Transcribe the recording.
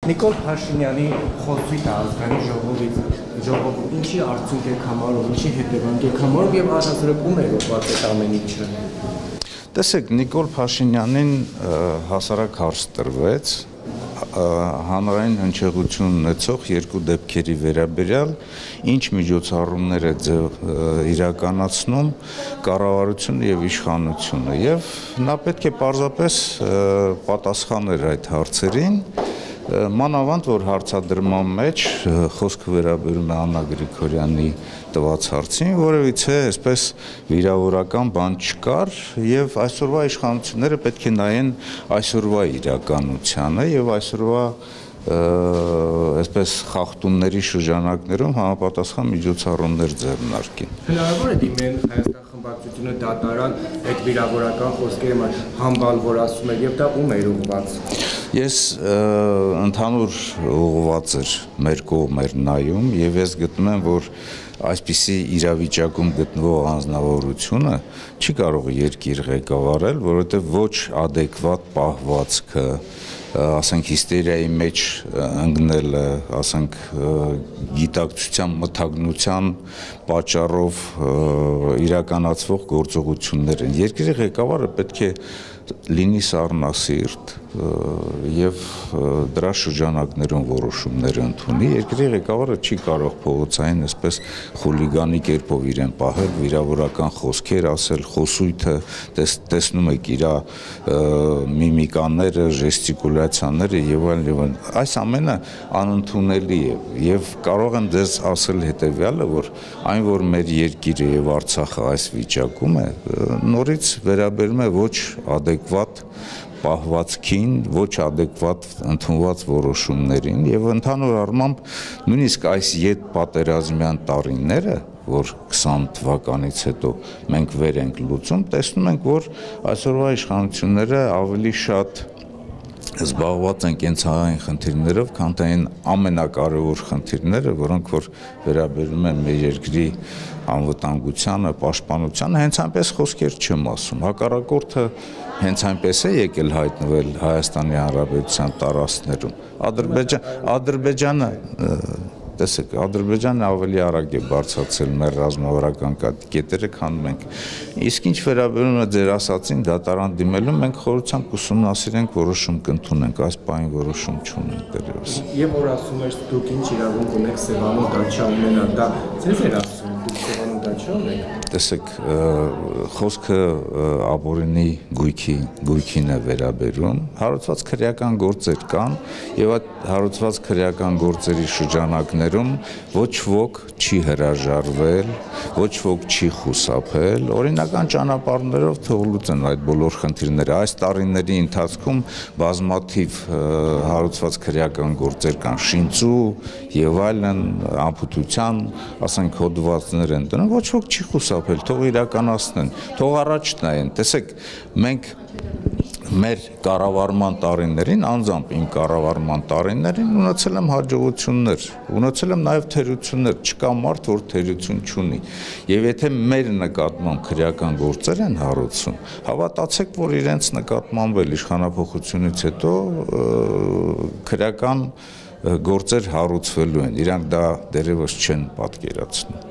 Նիկոլ Փաշինյանի խոսույթը ազգային ժողովից ինչի արդյունք եք համարում, ինչի հետևանք եք համարում եւ առհասարակ ում է ուղղված այդ ամեն ինչը։ Տեսեք, Նիկոլ Փաշինյանին հասարակ հարց տրվեց հանրային հնչեղություն ունեցող երկու դեպքերի վերաբերյալ ինչ միջոցառումներ է իրականացնում կառավարությունը եւ իշխանությունը եւ նա պետք է պարզապես պատասխաներ այդ հարցերին մանավանդ որ հարցադրման մեջ խոսքը վերաբերում է Աննա Գրիգորյանի տված հարցին, որովհետեւ այսպես վիրավորական բան չկար եւ այսօրվա իշխանությունները պետք է նայեն այսօրվա իրականությանը եւ այսօրվա այսպես խախտումների շրջանակներում համապատասխան միջոցառումներ ձեռնարկեն։ Հնարավոր է դիմեն Հայաստան խմբակցությունը դատարան այդ վիրավորական խոսքերը համբալ որ ասում է եւ դա ում է ուղղված։ Ես ընդհանուր ուղղված էր մեր կողմ էր նայում եւ ես գտնում եմ որ այսպիսի իրավիճակում գտնվող անձնավորությունը չի կարող երկիր ղեկավարել, որովհետեւ ոչ adekvat պահվածքը ասենք հիստերիայի մեջ ընկնելը, ասենք գիտակցության մթագնության պատճառով իրականացվող գործողություններ են։ Երկրի ղեկավարը պետք է լինի սառնասիրտ եւ դրա շրջանակներում որոշումներ ընդունի։ Երկրի ղեկավարը չի կարող փողոցային այսպես խուլիգանի կերպով իրեն պահել, վիրավորական խոսքեր ասել, խոսույթը տեսնում եք իր միմիկաները, ժեստիկուլյացիաները եւ այլն։ Այս ամենը անընդունելի է եւ կարող եմ ձեզ ասել հետեւյալը, որ այն որ մեր երկիրը եւ Արցախը այս վիճակում է, նորից վերաբերում է ոչ adekvat պահվածքին, ոչ adekvat ընդունված որոշումներին եւ ընդհանուր առմամբ նույնիսկ այս յետ պատերազմյան տարիները, որ 20 թվականից հետո մենք վեր ենք լուծում, տեսնում ենք, որ այսօրվա իշխանությունները ավելի շատ զբաղված են կենցաղային խնդիրներով, քան թե այն ամենակարևոր խնդիրները, որոնք որ վերաբերում են մեր երկրի անվտանգությանը, պաշտպանությանը, հենց այնպես խոսքեր չեմ ասում։ Հակառակորդը հենց այնպես է եկել հայտնվել Հայաստանի Հանրապետության տարածքներում։ Ադրբեջանը տեսեք, Ադրբեջանը ավելի արագ է բարձրացել մեր ռազմավարական կետերը, քան մենք։ Իսկ ինչ վերաբերում է ձեր ասածին դատարան դիմելու, մենք խորությամբ կուսումնասիրենք, որոշում կընդունենք, այս բանի որոշում չունենք դեռևս։ Եվ որ ասում եք դուք ինչ իրավունք ունեք Սևանում դաչա ունենալ, դա ձեզ էր ասում, դուք Սևանում դաչա ունեք։ Տեսեք, խոսքը ապօրինի գույքին է վերաբերում, հարուցված քրեական գործեր կան եւ այդ հարուցված քրեական գործերի շրջանակներում ոչ ոք չի հրաժարվել, ոչ ոք չի խուսափել, օրինական ճանապարհներով թող լուծեն այդ բոլոր խնդիրները։ Այս տարիների ընթացքում բազմաթիվ հարուցված քրեական գործեր կան, շինծու եւ այլն, անփութության, ասենք հոդվածներ են դնում, ոչ ոք չի խուսափել, թող իրականացնեն, թող առաջ նայեն։ Տեսեք, մենք մեր կառավարման տարիներին, անձամբ իմ կառավարման տարիներին ունեցել եմ հաջողություններ, ունեցել եմ նաև թերություններ, չկա մարդ, որ թերություն չունի։ Եվ եթե մեր նկատմամբ քրեական գործեր են հարուցում, հավատացեք, որ իրենց նկատմամբ էլ իշխանափոխությունից հետո քրեական գործեր հարուցվելու են, իրանք դա դեռևս չեն պատկերացնում։